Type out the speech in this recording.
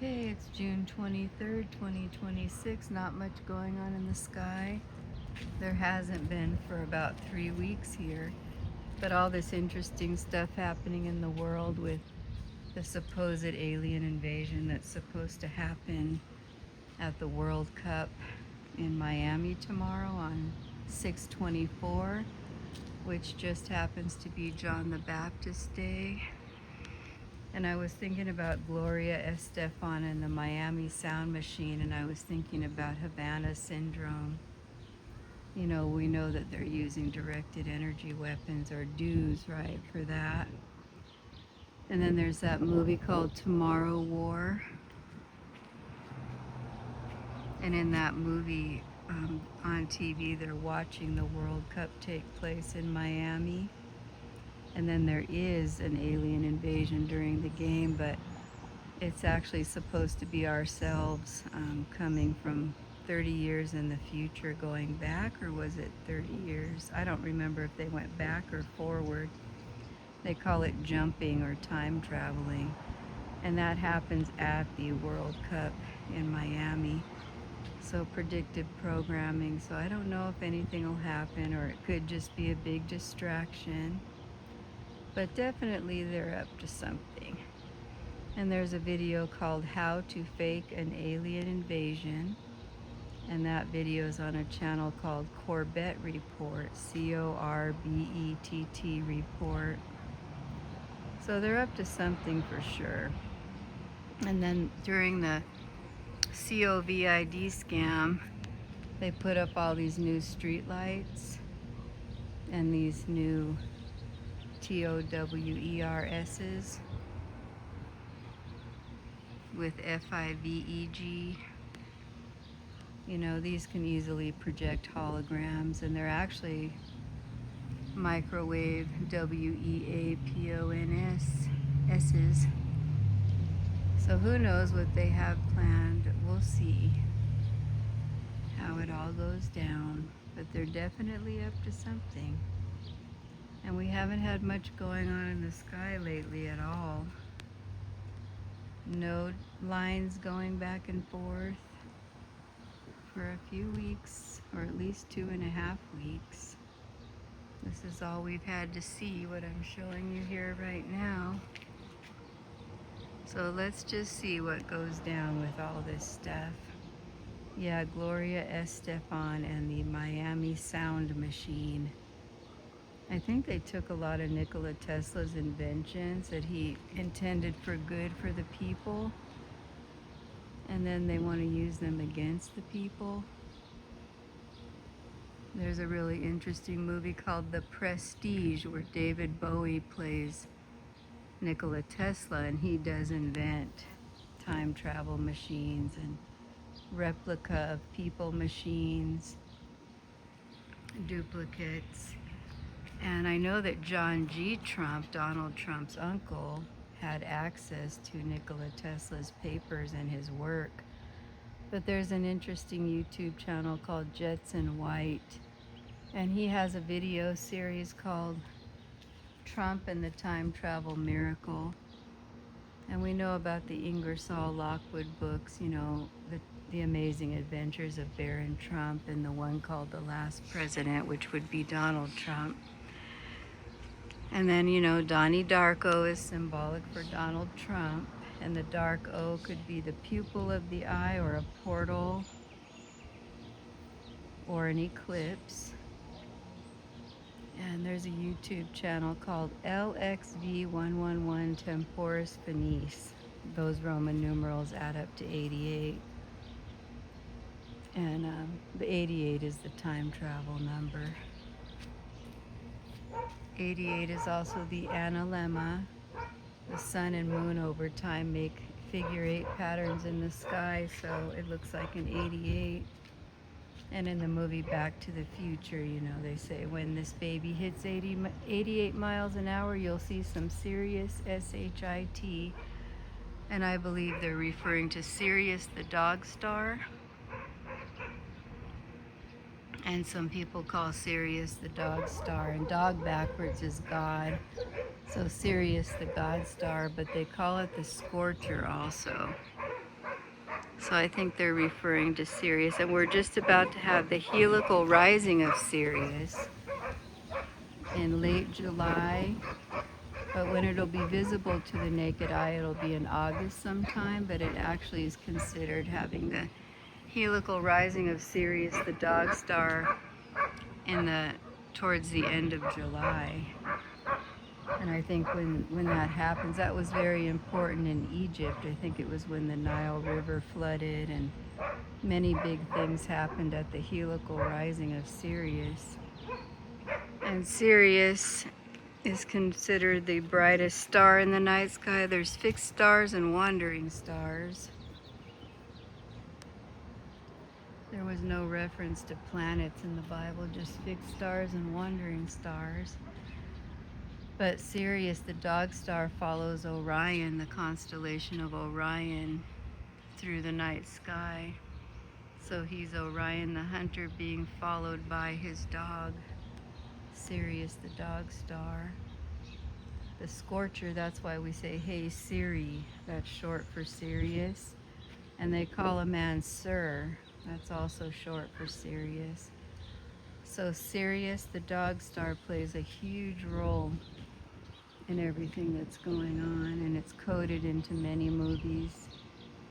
Okay, it's June 23rd, 2026. Not much going on in the sky. There hasn't been for about 3 weeks here. But all this interesting stuff happening in the world with the supposed alien invasion that's supposed to happen at the World Cup in Miami tomorrow on 6/24, which just happens to be John the Baptist Day. And I was thinking about Gloria Estefan and the Miami Sound Machine, and I was thinking about Havana Syndrome. You know, we know that they're using directed energy weapons, or DEWs, right, for that. And then there's that movie called Tomorrow War. And in that movie, on TV, they're watching the World Cup take place in Miami. And then there is an alien invasion during the game, but it's actually supposed to be ourselves coming from 30 years in the future going back, or was it 30 years? I don't remember if they went back or forward. They call it jumping or time traveling. And that happens at the World Cup in Miami. So predictive programming. So I don't know if anything will happen, or it could just be a big distraction. But definitely they're up to something. And there's a video called How to Fake an Alien Invasion. And that video is on a channel called Corbett Report, Corbett Report. So they're up to something for sure. And then during the COVID scam, they put up all these new street lights and these new TOWERSs with FIVEG. You know, these can easily project holograms, and they're actually microwave WEAPONS's. So who knows what they have planned. We'll see how it all goes down, but they're definitely up to something. And we haven't had much going on in the sky lately at all. No lines going back and forth for a few weeks, or at least 2.5 weeks. This is all we've had to see, what I'm showing you here right now. So let's just see what goes down with all this stuff. Yeah, Gloria Estefan and the Miami Sound Machine. I think they took a lot of Nikola Tesla's inventions that he intended for good for the people, and then they want to use them against the people. There's a really interesting movie called The Prestige where David Bowie plays Nikola Tesla, and he does invent time travel machines and replica of people machines, duplicates. And I know that John G. Trump, Donald Trump's uncle, had access to Nikola Tesla's papers and his work. But there's an interesting YouTube channel called Jetson White, and he has a video series called Trump and the Time Travel Miracle. And we know about the Ingersoll Lockwood books, you know, the Amazing Adventures of Baron Trump, and the one called The Last President, which would be Donald Trump. And then, you know, Donnie Darko is symbolic for Donald Trump, and the dark O could be the pupil of the eye, or a portal, or an eclipse. And there's a YouTube channel called LXV111 Temporis Finis. Those Roman numerals add up to 88. And the 88 is the time travel number. 88 is also the analemma. The sun and moon over time make figure 8 patterns in the sky, so it looks like an 88. And in the movie Back to the Future, you know, they say when this baby hits 88 miles an hour, you'll see some Sirius, SHIT. And I believe they're referring to Sirius, the dog star. And some people call Sirius the dog star, and dog backwards is God. So Sirius the God star, but they call it the Scorcher also. So I think they're referring to Sirius, and we're just about to have the helical rising of Sirius in late July. But when it'll be visible to the naked eye, it'll be in August sometime, but it actually is considered having the helical rising of Sirius, the dog star, towards the end of July. And I think when that happens, that was very important in Egypt. I think it was when the Nile River flooded and many big things happened at the helical rising of Sirius. And Sirius is considered the brightest star in the night sky. There's fixed stars and wandering stars. There was no reference to planets in the Bible, just fixed stars and wandering stars. But Sirius, the dog star, follows Orion, the constellation of Orion, through the night sky. So he's Orion the hunter being followed by his dog, Sirius the dog star. The scorcher, that's why we say, hey Siri, that's short for Sirius. And they call a man Sir, that's also short for Sirius. So Sirius the dog star plays a huge role in everything that's going on, and it's coded into many movies.